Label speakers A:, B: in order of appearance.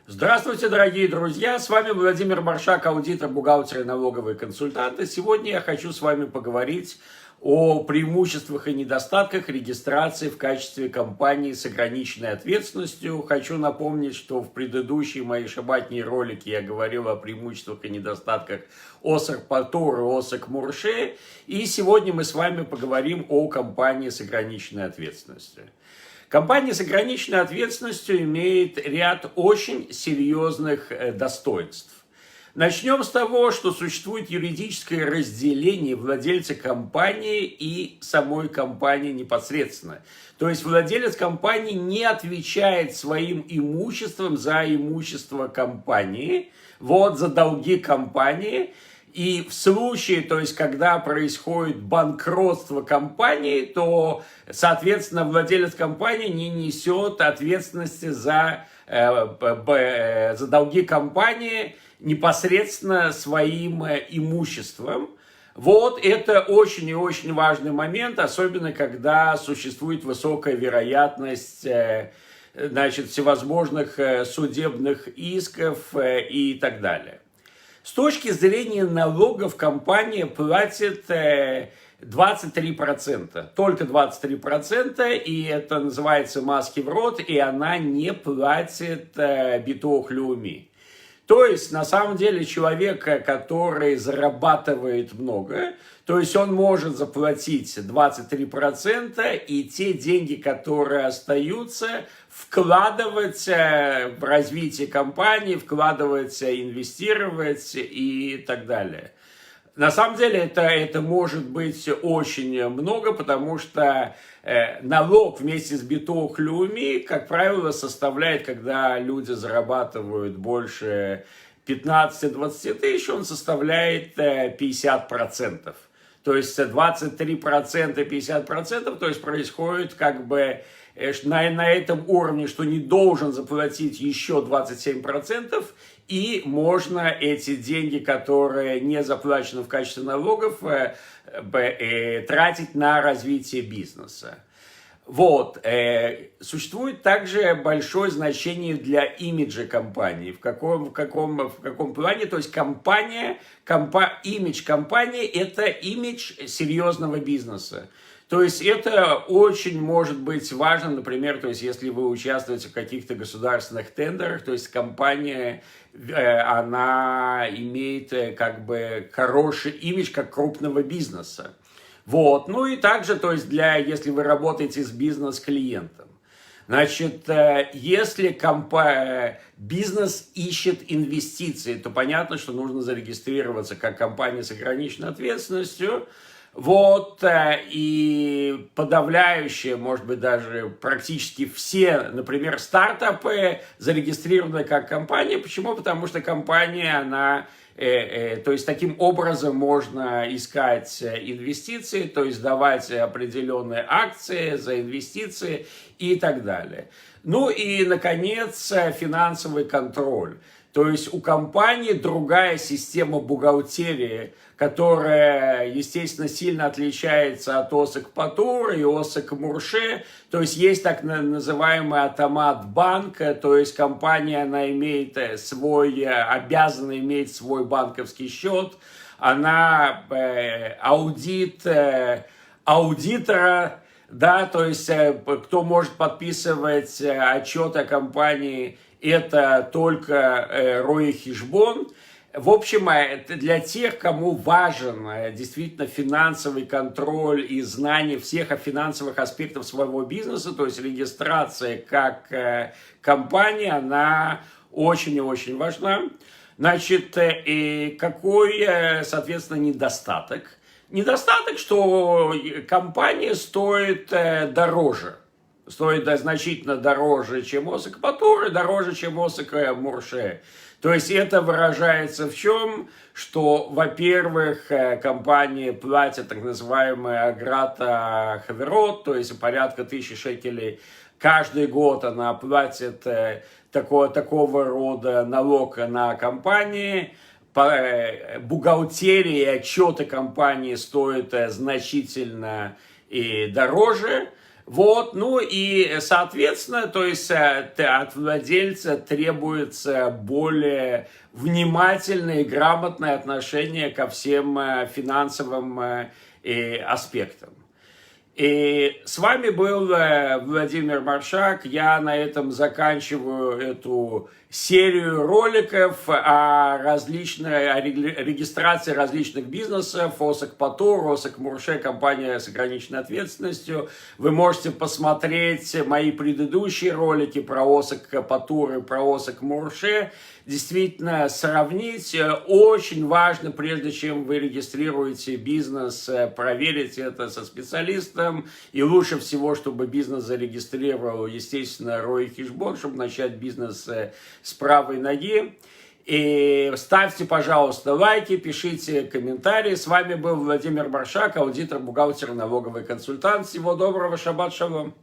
A: Здравствуйте, дорогие друзья! С вами Владимир Маршак, аудитор, бухгалтер и налоговый консультант. И сегодня я хочу с вами поговорить о преимуществах и недостатках регистрации в качестве компании с ограниченной ответственностью. Хочу напомнить, что в предыдущей моей шабатней ролике я говорил о преимуществах и недостатках ОСАК Патур и ОСАК Мурше. И сегодня мы с вами поговорим о компании с ограниченной ответственностью. Компания с ограниченной ответственностью имеет ряд очень серьезных достоинств. Начнем с того, что существует юридическое разделение владельца компании и самой компании непосредственно. То есть владелец компании не отвечает своим имуществом за имущество компании, за долги компании. И в случае, то есть, когда происходит банкротство компании, то, соответственно, владелец компании не несет ответственности за долги компании непосредственно своим имуществом. Это очень и очень важный момент, особенно когда существует высокая вероятность всевозможных судебных исков и так далее. С точки зрения налогов компания платит 23%, только 23%, и это называется маски в рот, и она не платит битох леуми. То есть, на самом деле, человек, который зарабатывает много, то есть он может заплатить 23%, и те деньги, которые остаются, вкладывать в развитие компании, вкладывать, инвестировать и так далее. На самом деле это может быть очень много, потому что налог вместе с битох леуми, как правило, составляет, когда люди зарабатывают больше 15-20 тысяч, он составляет 50%. То есть 23% 50%, то есть происходит на этом уровне, что не должен заплатить еще 27%, и можно эти деньги, которые не заплачены в качестве налогов, тратить на развитие бизнеса. Существует также большое значение для имиджа компании. В каком плане? То есть имидж компании – это имидж серьезного бизнеса. То есть это очень может быть важно, например, то есть если вы участвуете в каких-то государственных тендерах, то есть компания, она имеет хороший имидж как крупного бизнеса. И также, то есть если вы работаете с бизнес-клиентом. Если бизнес ищет инвестиции, то понятно, что нужно зарегистрироваться как компания с ограниченной ответственностью. И подавляющее, может быть, даже практически все, например, стартапы зарегистрированы как компания. Почему? Потому что компания, то есть таким образом можно искать инвестиции, то есть давать определенные акции за инвестиции и так далее. И, наконец, финансовый контроль. То есть у компании другая система бухгалтерии, которая, естественно, сильно отличается от ОСАК Патур и ОСАК Мурше. То есть есть так называемый автомат-банк, то есть компания, она обязана иметь свой банковский счет, она аудитора, то есть кто может подписывать отчет о компании, это только Рои Хешбон. В общем, для тех, кому важен действительно финансовый контроль и знание всех финансовых аспектов своего бизнеса, то есть регистрация как компания, она очень и очень важна. Какой, соответственно, недостаток? Недостаток, что компания стоит дороже. Стоит значительно дороже, чем ОСАК Патур, и дороже, чем ОСАК Мурше. То есть это выражается в чем? Что, во-первых, компания платит так называемый аграта хаверот, то есть порядка 1000 шекелей. Каждый год она платит такого рода налог на компании. Бухгалтерия и отчеты компании стоят значительно и дороже. Вот, ну и, соответственно, то есть от владельца требуется более внимательное и грамотное отношение ко всем финансовым аспектам. И с вами был Владимир Маршак. Я на этом заканчиваю эту серию роликов о регистрации различных бизнесов, ОСАГ Патур, ОСАГ Мурше, компания с ограниченной ответственностью. Вы можете посмотреть мои предыдущие ролики про ОСАГ Патур и про ОСАГ Мурше. Действительно, сравнить очень важно, прежде чем вы регистрируете бизнес, проверить это со специалистом. И лучше всего, чтобы бизнес зарегистрировал, естественно, Рой Хешбон, чтобы начать бизнес с правой ноги. И ставьте, пожалуйста, лайки, пишите комментарии. С вами был Владимир Маршак, аудитор, бухгалтер, налоговый консультант. Всего доброго, шаббат шалом.